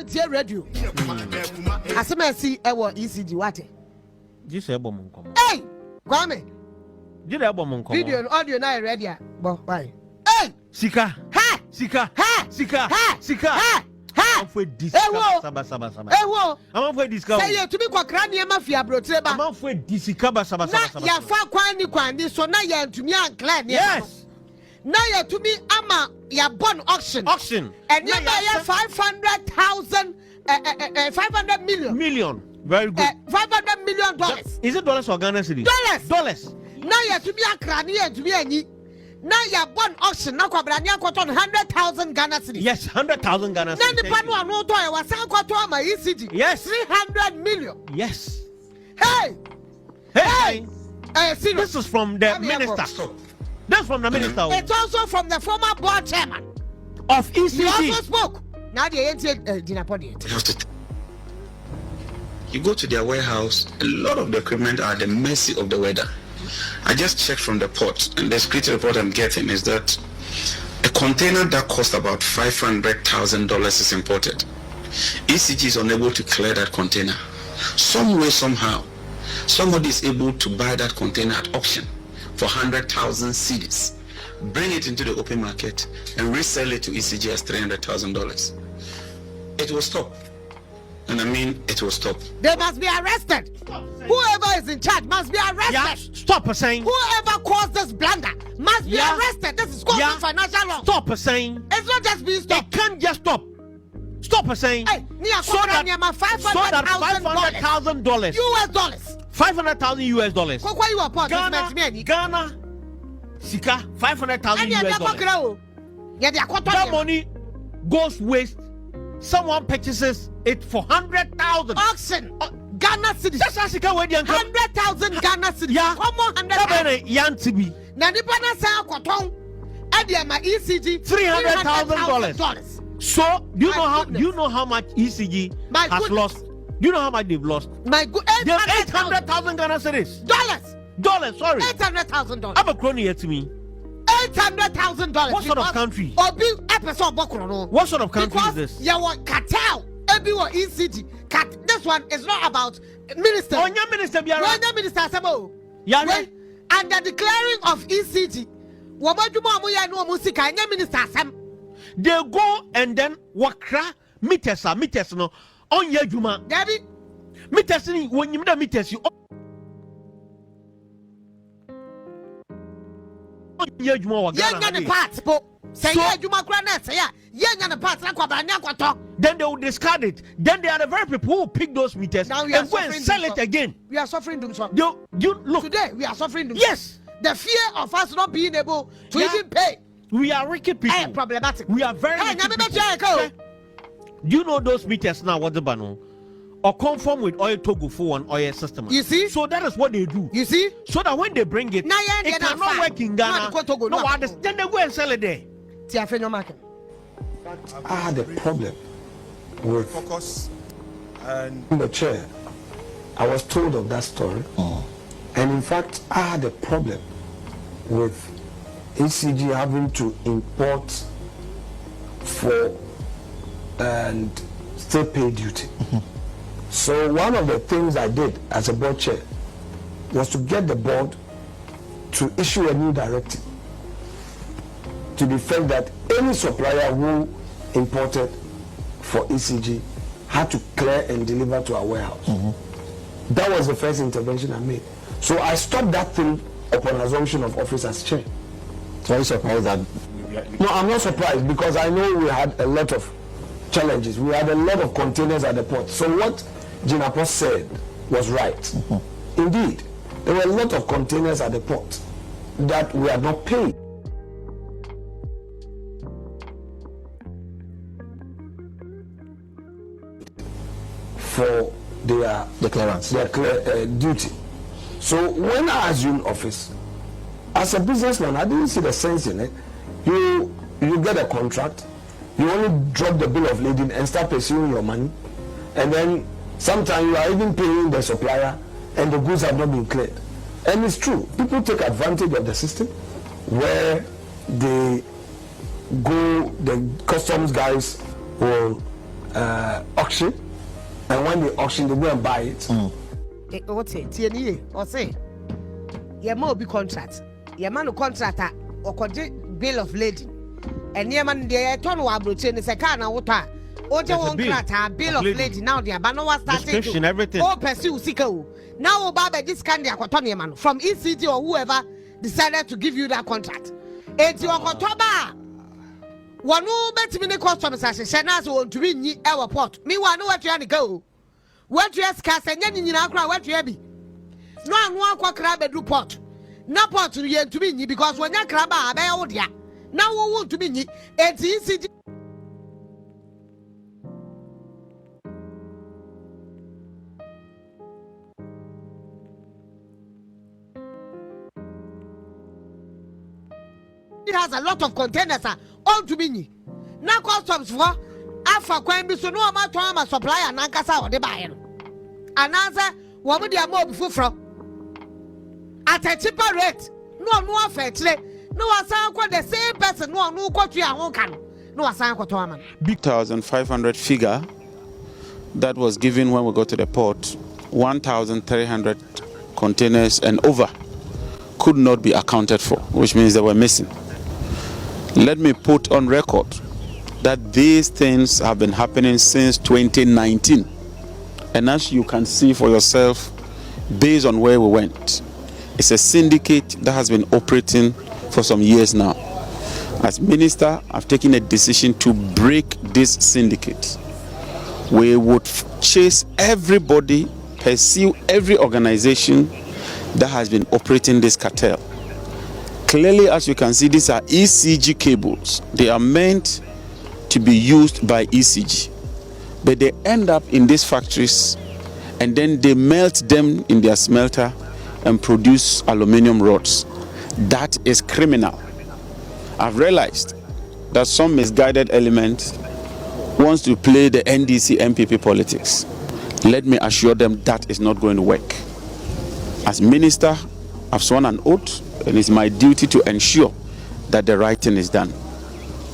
tie radio. Asemasi ewo ECG what? This album come. Hey, Kwame. This album come. Video and audio na ready. Bo, why? Hey, Sika. Ha! Sika. Ha! Sika. Ha! Sika. Ha! Ha! I'm for this. Saba. Ewo. I'm for this. Say you to be kwakra ne mafia brotre ba. I'm for this. Sika ba saba. Na ya fa kwan ni so na ya ntumi ankla ne. Yes. Na ya to be ama ya born auction. And you buy 500,000 500 million. Very good. $500 million. Is it dollars or Ghana cedis? Dollars. Now you to be a cranny and to be any. Now you born auction. Now Kwabrania got on 100,000 Ghana cedis. Yes, 100,000 Ghana cedis. Then the Panu no toy was Sanko my ECG. Yes, 300 million. Yes. Hey. This is from the minister. That's from the minister. It's also from the former board chairman of ECG. He also spoke. Now the Jinapor. You go to their warehouse, a lot of the equipment are at the mercy of the weather. I just checked from the port, and the security report I'm getting is that a container that cost about $500,000 is imported. ECG is unable to clear that container. Some way, somehow, somebody is able to buy that container at auction for 100,000 cedis, bring it into the open market, and resell it to ECG as $300,000. It will stop. And I mean, it will stop. They must be arrested. Whoever is in charge must be arrested. Yeah, stop saying. Whoever caused this blunder must be arrested. This is called financial law. Stop saying. It's not just being stopped. It can't just stop. Stop saying. Hey, so that $500,000 US dollars. $500,000 US. Ghana, Sika, $500,000 US. That money goes waste. Someone purchases it for 100,000 auction. Ghana cedis. That's Sika where 100,000 Ghana cedis. Yeah, come on, 100,000. Now the banner say Kotong. My ECG $300,000. So do you know how much ECG has lost? Do you know how much they've lost? My good, they have 800,000 Ghana cedis. Dollars, sorry. $800,000. I'm a crony here to me. $800,000. What sort of country? What sort of country is this? You want cartel. ECG. This one is not about minister. On your minister, minister and the declaring of ECG. They go and then wakra meters no on your juma. Debbie meters when you meters you. Then they will discard it. Then they are the very people who pick those meters and go and sell it again. We are suffering doom. You look today we are suffering doom. Yes, the fear of us not being able to even pay. We are wicked people. Problematic. We are very wicked people. Do you know those meters now? What the bano? Or conform with oil Togo for one oil system. You see? So that is what they do. You see? So that when they bring it, it cannot work in Ghana. No, then they go and sell it there. I had a problem with focus and the chair. I was told of that story. And in fact, I had a problem with ECG having to import for and still pay duty. So one of the things I did as a board chair was to get the board to issue a new directive to the fact that any supplier who imported for ECG had to clear and deliver to our warehouse. That was the first intervention I made. So I stopped that thing upon assumption of office as chair. So are you surprised that? No, I'm not surprised because I know we had a lot of challenges. We had a lot of containers at the port. So what Jinapor said was right. Indeed, there were a lot of containers at the port that we had not paid. For their clearance, their duty. So when I assumed office, as a businessman, I didn't see the sense in it. You get a contract, you only drop the bill of lading and start pursuing your money, and then sometimes you are even paying the supplier and the goods have not been cleared. And it's true, people take advantage of the system where they go, the customs guys will auction, and when they auction, they go and buy it. What's it? TNE or say, your more be contract. Your man contractor or bill of lading. And your man, the turn uprooted is a car now. Ojo won't crack bill of lading now. The Abano was starting everything. Oh, pursue Siko. Now, Baba, this kind of Quatonia man from ECG or whoever decided to give you that contract. It's your Kotoba. One who bet me the customers as a Shanas want to win ye our port. Me one know what you want to go. What you ask us and then you know what you be. No one crab and do pot. No pot to be to me because when you crab are by old ya. Now we want to be ye. It's ECG. It has a lot of containers all to be now customs for Alpha Quambi so no amount of supply and Nankasa or the buyer. And answer what would you more before from at a cheaper rate. No fair no assign the same person no what you are can no assign what woman. Big 1,500 figure that was given when we got to the port, 1,300 containers and over could not be accounted for, which means they were missing. Let me put on record that these things have been happening since 2019. And as you can see for yourself, based on where we went, it's a syndicate that has been operating for some years now. As minister, I've taken a decision to break this syndicate. We would chase everybody, pursue every organization that has been operating this cartel. Clearly, as you can see, these are ECG cables. They are meant to be used by ECG, but they end up in these factories and then they melt them in their smelter and produce aluminium rods. That is criminal. I've realized that some misguided element wants to play the NDC MPP politics. Let me assure them that is not going to work. As minister, I've sworn an oath, and it's my duty to ensure that the right thing is done.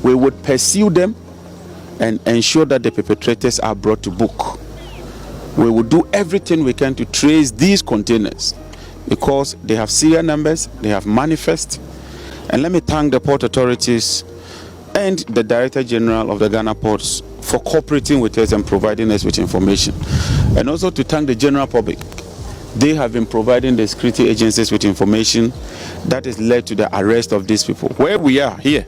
We would pursue them and ensure that the perpetrators are brought to book. We will do everything we can to trace these containers because they have serial numbers, they have manifest. And let me thank the port authorities and the Director General of the Ghana Ports for cooperating with us and providing us with information. And also to thank the general public. They have been providing the security agencies with information that has led to the arrest of these people. Where we are here,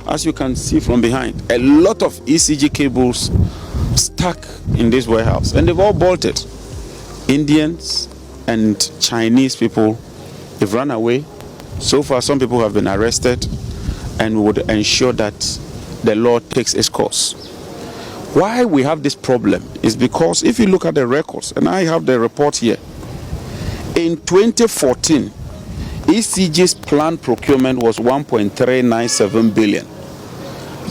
as you can see from behind, a lot of ECG cables stuck in this warehouse, and they've all bolted. Indians and Chinese people, they've run away. So far, some people have been arrested, and we would ensure that the law takes its course. Why we have this problem is because if you look at the records, and I have the report here, in 2014, ECG's planned procurement was 1.397 billion.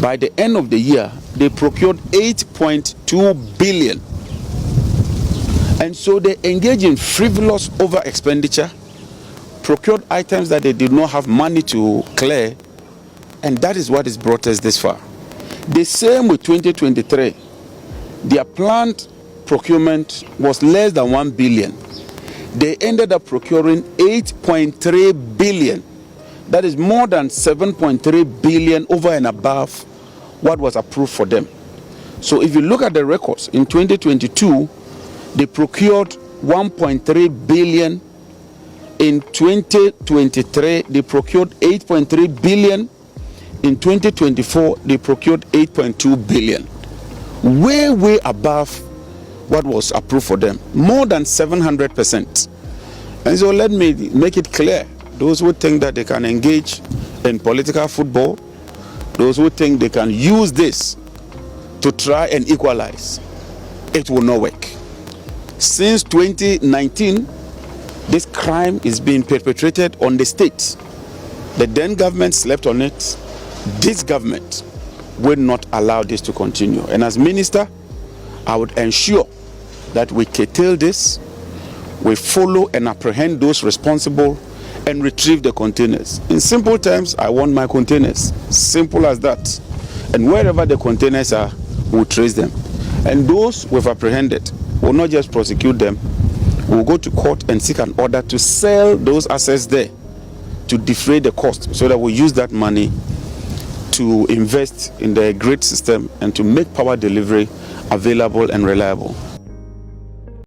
By the end of the year, they procured 8.2 billion. And so they engaged in frivolous over expenditure, procured items that they did not have money to clear, and that is what has brought us this far. The same with 2023. Their planned procurement was less than 1 billion. They ended up procuring 8.3 billion. That is more than 7.3 billion over and above what was approved for them. So if you look at the records, in 2022, they procured 1.3 billion. In 2023, they procured 8.3 billion. In 2024, they procured 8.2 billion. Way above what was approved for them, more than 700%. And so let me make it clear, those who think that they can engage in political football, those who think they can use this to try and equalize, it will not work. Since 2019, this crime is being perpetrated on the state. The then government slept on it. This government will not allow this to continue. And as minister, I would ensure that we curtail this, we follow and apprehend those responsible and retrieve the containers. In simple terms, I want my containers. Simple as that. And wherever the containers are, we'll trace them. And those we've apprehended will not just prosecute them, we'll go to court and seek an order to sell those assets there to defray the cost, so that we'll use that money to invest in the grid system and to make power delivery available and reliable.